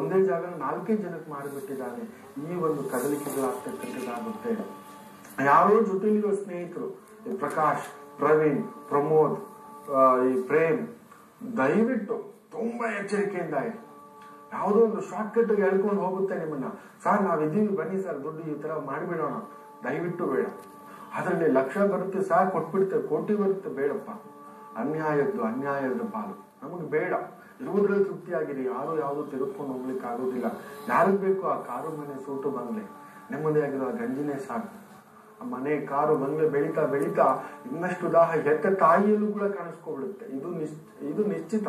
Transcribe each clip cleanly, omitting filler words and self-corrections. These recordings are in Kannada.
ಒಂದೇ ಜಾಗ 4 ಜನಕ್ಕೆ ಮಾಡಿಬಿಟ್ಟಿದ್ದಾನೆ. ಈ ಒಂದು ಕದಲಿಕೆಗಳಾಗ್ತಕ್ಕಂಥದ್ದಾಗುತ್ತೆ. ಯಾರೋ ಜೊತೆಲಿರೋ ಸ್ನೇಹಿತರು, ಪ್ರಕಾಶ್, ಪ್ರವೀಣ್, ಪ್ರಮೋದ್, ಈ ಪ್ರೇಮ್, ದಯವಿಟ್ಟು ತುಂಬಾ ಎಚ್ಚರಿಕೆಯಿಂದ ಇರಿ. ಯಾವುದೋ ಒಂದು ಶಾರ್ಟ್ ಕಟ್ ಹೇಳ್ಕೊಂಡು ಹೋಗುತ್ತೆ ನಿಮ್ಮನ್ನ. ಸರ್ ನಾವಿದ್ದೀವಿ ಬನ್ನಿ ಸರ್, ದುಡ್ಡು ಈ ತರ ಮಾಡಿಬಿಡೋಣ, ದಯವಿಟ್ಟು ಬೇಡ. ಅದರಲ್ಲಿ ಲಕ್ಷ ಬರುತ್ತೆ ಸರ್, ಕೊಟ್ಬಿಡ್ತೇವೆ, ಕೋಟಿ ಬರುತ್ತೆ, ಬೇಡಪ್ಪ. ಅನ್ಯಾಯದ ಪಾಲು ನಮಗೆ ಬೇಡ. ಇರುವುದ್ರಲ್ಲಿ ತೃಪ್ತಿಯಾಗಿರಿ. ಯಾರು ಯಾವುದು ತೆಗೆದುಕೊಂಡು ಹೋಗ್ಲಿಕ್ಕೆ ಆಗೋದಿಲ್ಲ. ಯಾರಿಗ್ ಬೇಕು ಆ ಕಾರು, ಮನೆ, ಸೂಟು, ಬಂಗ್ಲೆ, ನೆಮ್ಮದಿ ಆಗಿರೋ ಗಂಜಿನೇ ಸಾಕು. ಆ ಮನೆ, ಕಾರು, ಬಂಗ್ಲೆ ಬೆಳೀತಾ ಬೆಳೀತಾ ಇನ್ನಷ್ಟು ದಾಹ ಹೆತ್ತ ತಾಯಿಯಲ್ಲೂ ಕೂಡ ಕಾಣಿಸ್ಕೊಬಿಡುತ್ತೆ. ಇದು ನಿಶ್ಚಿತ.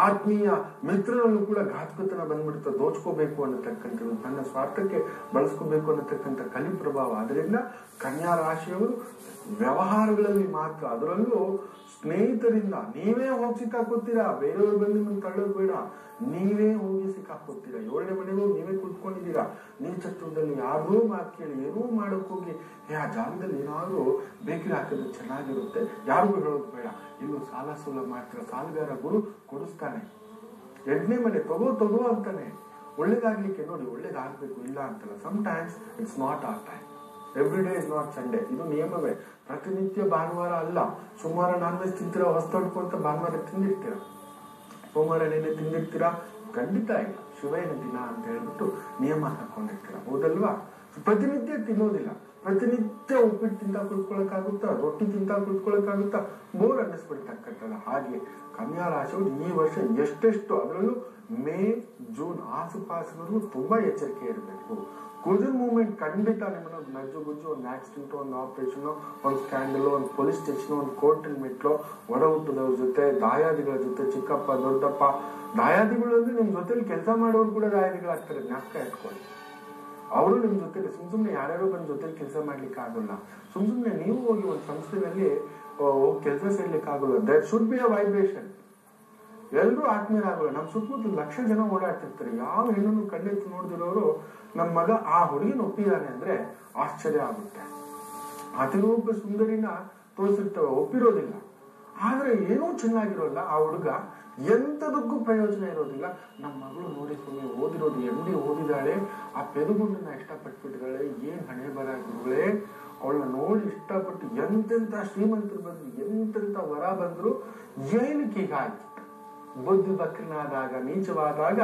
ಆತ್ಮೀಯ ಮಿತ್ರರಲ್ಲೂ ಕೂಡ ಘಾತಕತನ ಬಂದ್ಬಿಡುತ್ತೆ. ದೋಚ್ಕೋಬೇಕು ಅನ್ನತಕ್ಕಂಥದ್ದು, ತನ್ನ ಸ್ವಾರ್ಥಕ್ಕೆ ಬಳಸ್ಕೋಬೇಕು ಅನ್ನತಕ್ಕಂಥ ಕಲಿ ಪ್ರಭಾವ. ಅದರಿಂದ ಕನ್ಯಾ ರಾಶಿಯವರು ವ್ಯವಹಾರಗಳಲ್ಲಿ ಮಾತ್ರ, ಅದರಲ್ಲೂ ಸ್ನೇಹಿತರಿಂದ ನೀವೇ ಹೋಗಿ ಸಿಕ್ಕಾಕೋತೀರಾ. ಬೇರೆಯವ್ರು ಬಂದು ನಿಮ್ಮನ್ನು ತಳ್ಳೋದು ಬೇಡ, ನೀವೇ ಹೋಗಿ ಸಿಕ್ಕಾಕೋತೀರಾ. 7ನೇ ಮನೆಗೂ ನೀವೇ ಕುತ್ಕೊಂಡಿದ್ದೀರಾ. ನೀಚತ್ವದಲ್ಲಿ ಯಾರೂ ಮಾತು ಕೇಳಿ ಏನೂ ಮಾಡಕ್ ಹೋಗಿ ಆ ಜಾಗದಲ್ಲಿ ಏನಾದ್ರೂ ಬೇಕರಿ ಹಾಕಿದ್ರೆ ಚೆನ್ನಾಗಿರುತ್ತೆ, ಯಾರಿಗೂ ಹೇಳೋದು ಬೇಡ. ಇಲ್ಲೂ ಸಾಲ ಸೂಲ ಮಾಡ್ತೀರಾ, ಸಾಲಗಾರ ಗುರು ಕೊಡಿಸ್ತಾನೆ. 8ನೇ ಮನೆ ತಗೋ ಅಂತಾನೆ. ಒಳ್ಳೇದಾಗ್ಲಿಕ್ಕೆ ನೋಡಿ, ಒಳ್ಳೇದಾಗ್ಬೇಕು, ಇಲ್ಲ ಅಂತಲ್ಲ. Sometimes it's not our time. Every day is not Sunday. ಇದು ನಿಯಮವೇ. ಪ್ರತಿನಿತ್ಯ ಭಾನುವಾರ ಅಲ್ಲ. ಸೋಮವಾರ ನಾನ್ ವೆಜ್ ತಿಂತೀರಾ, ಹೊಸ್ತೊಡ್ಕೊಂತ ಭಾನುವಾರ ತಿಂದಿರ್ತೀರಾ, ಸೋಮವಾರ ನೆನೆ ತಿಂದಿರ್ತೀರಾ, ಖಂಡಿತ ಇಲ್ಲ. ಶಿವನ ದಿನ ಅಂತ ಹೇಳ್ಬಿಟ್ಟು ನಿಯಮ ಹಾಕೊಂಡಿರ್ತೀರಾ, ಹೌದಲ್ವಾ? ಪ್ರತಿನಿತ್ಯ ತಿನ್ನೋದಿಲ್ಲ. ಪ್ರತಿನಿತ್ಯ ಉಪ್ಪಿಟ್ಟು ತಿಂತ ಕುತ್ಕೊಳಕ್ಕಾಗುತ್ತಾ, ರೊಟ್ಟಿ ತಿಂತ ಕುತ್ಕೊಳಕ್ಕಾಗುತ್ತಾ? ಬೋರ್ ಅನ್ನಿಸ್ಬಿಡ್ತಕ್ಕಂಥದ್ದು. ಹಾಗೆ ಕನ್ಯಾ ರಾಶಿಯವರು ಈ ವರ್ಷ ಎಷ್ಟೆಷ್ಟು, ಅದರಲ್ಲೂ ಮೇ, ಜೂನ್ ಆಸುಪಾಸಿನವರೆಗೂ ತುಂಬಾ ಎಚ್ಚರಿಕೆ ಇರಬೇಕು. ಕುಜನ್ ಮೂವ್ಮೆಂಟ್ ಖಂಡಿತ ನಿಮ್ಮನ್ನ ನಜ್ಜು ಗುಜ್ಜು, ಒಂದು ಆಕ್ಸಿಡೆಂಟ್, ಒಂದು ಆಪರೇಷನ್, ಒಂದು ಸ್ಕ್ಯಾಂಡಲ್, ಒಂದು ಪೊಲೀಸ್ ಸ್ಟೇಷನ್, ಒಂದು ಕೋರ್ಟ್ ಮೆಟ್ಲು, ಒಡ ಹುಟ್ಟದವ್ರ ಜೊತೆ, ದಾಯಾದಿಗಳ ಜೊತೆ, ಚಿಕ್ಕಪ್ಪ ದೊಡ್ಡಪ್ಪ. ದಾಯಾದಿಗಳು ಅಂದ್ರೆ ನಿಮ್ ಜೊತೆಲಿ ಕೆಲಸ ಮಾಡೋರು ಕೂಡ ದಾಯಾದಿಗಳಾಗ್ತಾರೆ, ಜ್ಞಾಪಕ ಇಟ್ಕೊಳ್ಳಿ. ಅವರು ನಿಮ್ ಜೊತೆ ಸುಮ್ನೆ ಯಾರ್ಯಾರೋ ಬಂದ್ ಜೊತೆಲಿ ಕೆಲಸ ಮಾಡ್ಲಿಕ್ಕೆ ಆಗೋಲ್ಲ. ಸುಮ್ನೆ ನೀವು ಹೋಗಿ ಒಂದು ಸಂಸ್ಥೆಯಲ್ಲಿ ಹೋಗಿ ಕೆಲಸ ಸೇರ್ಲಿಕ್ಕೆ ಆಗೋಲ್ಲ. That should be a vibration. ಎಲ್ಲರೂ ಆತ್ಮೀಯರಾಗೋಲ್ಲ. ನಮ್ ಸುತ್ತಮುತ್ತ ಲಕ್ಷ ಜನ ಓಡಾಡ್ತಿರ್ತಾರೆ. ಯಾವ ಹೆಣ್ಣನ್ನು ಕಣ್ಣೆತ್ತು ನೋಡಿದಿರೋರು ನಮ್ ಮಗ ಆ ಹುಡುಗಿನ ಒಪ್ಪಿದಾನೆ ಅಂದ್ರೆ ಆಶ್ಚರ್ಯ ಆಗುತ್ತೆ. ಅತಿರೂಪ ಸುಂದರಿನ ತೋರಿಸಿರ್ತವೆ, ಒಪ್ಪಿರೋದಿಲ್ಲ. ಆದ್ರೆ ಏನೂ ಚೆನ್ನಾಗಿರೋಲ್ಲ ಆ ಹುಡುಗ, ಎಂತದಕ್ಕೂ ಪ್ರಯೋಜನ ಇರೋದಿಲ್ಲ. ನಮ್ಮ ಮಗಳು ನೋಡಿ ಸುಮ್ಮನೆ ಓದಿರೋದು MD ಓದಿದಾಳೆ, ಆ ಪೆದುಗುಂಡನ್ನ ಇಷ್ಟಪಟ್ಬಿಟ್ಟಿದ್ದಾಳೆ, ಏನ್ ಹಣೆ ಬರ ಗುರುಗಳೇ. ಅವಳನ್ನ ನೋಡಿ ಇಷ್ಟಪಟ್ಟು ಎಂತೆಂತ ಶ್ರೀಮಂತರು ಬಂದ್ರು, ಎಂತೆಂತ ವರ ಬಂದ್ರು, ಏನಕ್ಕೆ ಹೀಗಾಯ್ತು? ಬುದ್ಧಿ ಬಕ್ರನಾದಾಗ, ನೀಚವಾದಾಗ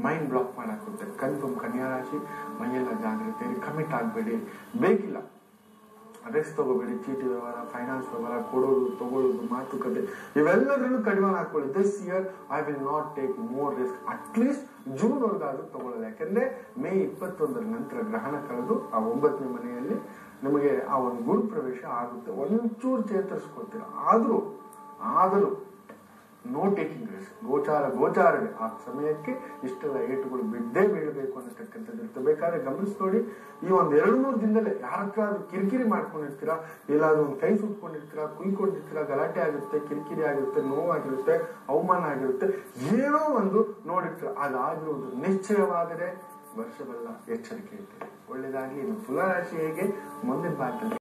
ಮೈಂಡ್ ಬ್ಲಾಕ್ ಮಾಡಾಕುತ್ತೆ. ಕನ್ಫರ್ಮ್ ಕನ್ಯಾ ರಾಶಿ, ಮೈಯೆಲ್ಲ ಜಾಗ್ರತೆ, ಕಮಿಟ್ ಆಗ್ಬೇಡಿ, ಬೇಕಿಲ್ಲ ರೆಸ್ಟ್ ತಗೋಬೇಡಿ. ಚೀಟಿ ವ್ಯವಹಾರ, ಫೈನಾನ್ಸ್ ವ್ಯವಹಾರ, ಕೊಡೋದು ತಗೊಳ್ಳೋದು, ಮಾತುಕತೆ, ಇವೆಲ್ಲದ್ರಲ್ಲೂ ಕಡಿಮೆ ಹಾಕೊಳ್ಳಿ. This year I will not take more risk. At least June ವರ್ಗಾದ್ರೂ ತಗೊಳ್ಳೋದು. ಯಾಕಂದ್ರೆ ಮೇ 21ರ ನಂತರ ಗ್ರಹಣ ಕಳೆದು ಆ 9ನೇ ಮನೆಯಲ್ಲಿ ನಿಮಗೆ ಆ ಒಂದು ಗುರು ಪ್ರವೇಶ ಆಗುತ್ತೆ. ಒಂಚೂರು ಚೇತರಿಸ್ಕೊಳ್ತೀರ. ಆದರೂ ನೋ ಟೇಕಿಂಗ್ ರಿಸ್ಕ್. ಗೋಚಾರವೇ ಆ ಸಮಯಕ್ಕೆ ಇಷ್ಟೆಲ್ಲ ಏಟುಗಳು ಬಿದ್ದೇ ಬೀಳಬೇಕು ಅನ್ನತಕ್ಕಂಥದ್ದು ಇರುತ್ತೆ. ಬೇಕಾದ್ರೆ ಗಮನಿಸ್ಕೊಳ್ಳಿ, ಈ ಒಂದ್ 2-3 ದಿನದಲ್ಲೇ ಯಾರಕ್ಕಾದ್ರೂ ಕಿರಿಕಿರಿ ಮಾಡ್ಕೊಂಡಿರ್ತೀರಾ, ಎಲ್ಲಾದ್ರೂ ಒಂದು ಕೈ ಸುಟ್ಕೊಂಡಿರ್ತೀರಾ, ಕುಯ್ಕೊಂಡಿರ್ತೀರಾ, ಗಲಾಟೆ ಆಗುತ್ತೆ, ಕಿರಿಕಿರಿ ಆಗಿರುತ್ತೆ, ನೋವಾಗಿರುತ್ತೆ, ಅವಮಾನ ಆಗಿರುತ್ತೆ, ಏನೋ ಒಂದು ನೋಡಿರ್ತೀರ. ಅದಾಗಿರುವುದು ನಿಶ್ಚಯವಾದರೆ ವರ್ಷವೆಲ್ಲ ಎಚ್ಚರಿಕೆ ಇರ್ತದೆ. ಒಳ್ಳೇದಾಗಿ. ತುಲಾ ರಾಶಿ ಹೇಗೆ ಮುಂದಿನ ಭಾಗದಲ್ಲಿ